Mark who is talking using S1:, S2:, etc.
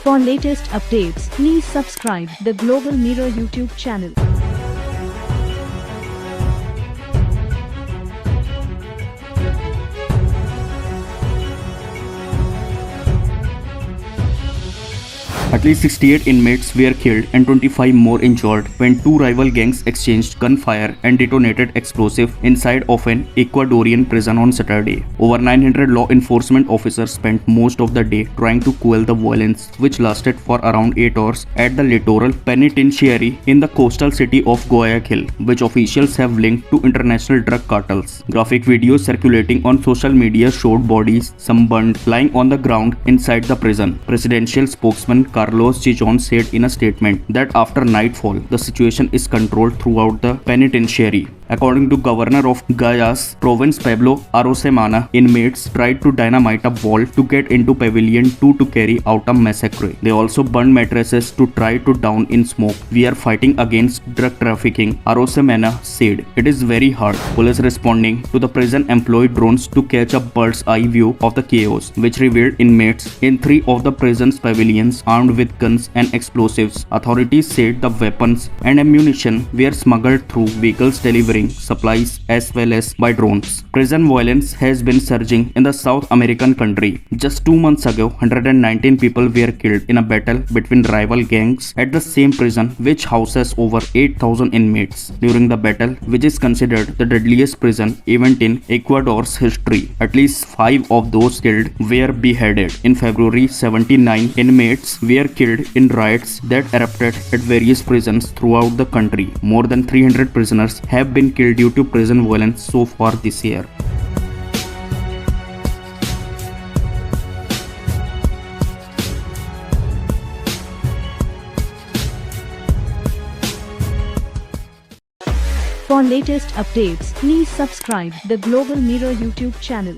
S1: For latest updates, please subscribe the Global Mirror YouTube channel.
S2: At least 68 inmates were killed and 25 more injured when two rival gangs exchanged gunfire and detonated explosives inside of an Ecuadorian prison on Saturday. Over 900 law enforcement officers spent most of the day trying to quell the violence, which lasted for around 8 hours at the Littoral Penitentiary in the coastal city of Guayaquil, which officials have linked to international drug cartels. Graphic videos circulating on social media showed bodies, some burned, lying on the ground inside the prison. Presidential spokesman Carlos Chichon said in a statement that after nightfall, the situation is controlled throughout the penitentiary. According to Governor of Guayas province Pablo Arosemana, inmates tried to dynamite a wall to get into Pavilion 2 to carry out a massacre. They also burned mattresses to try to drown in smoke. We are fighting against drug trafficking, Arosemana said. It is very hard. Police responding to the prison employed drones to catch a bird's eye view of the chaos, which revealed inmates in 3 of the prison's pavilions armed with guns and explosives. Authorities said the weapons and ammunition were smuggled through vehicles delivering supplies as well as by drones. Prison violence has been surging in the South American country. Just 2 months ago, 119 people were killed in a battle between rival gangs at the same prison, which houses over 8,000 inmates. During the battle, which is considered the deadliest prison event in Ecuador's history, at least 5 of those killed were beheaded. In February, 79 inmates were killed in riots that erupted at various prisons throughout the country. More than 300 prisoners have been killed due to prison violence so far this year.
S1: For latest updates, please subscribe the Global Mirror YouTube channel.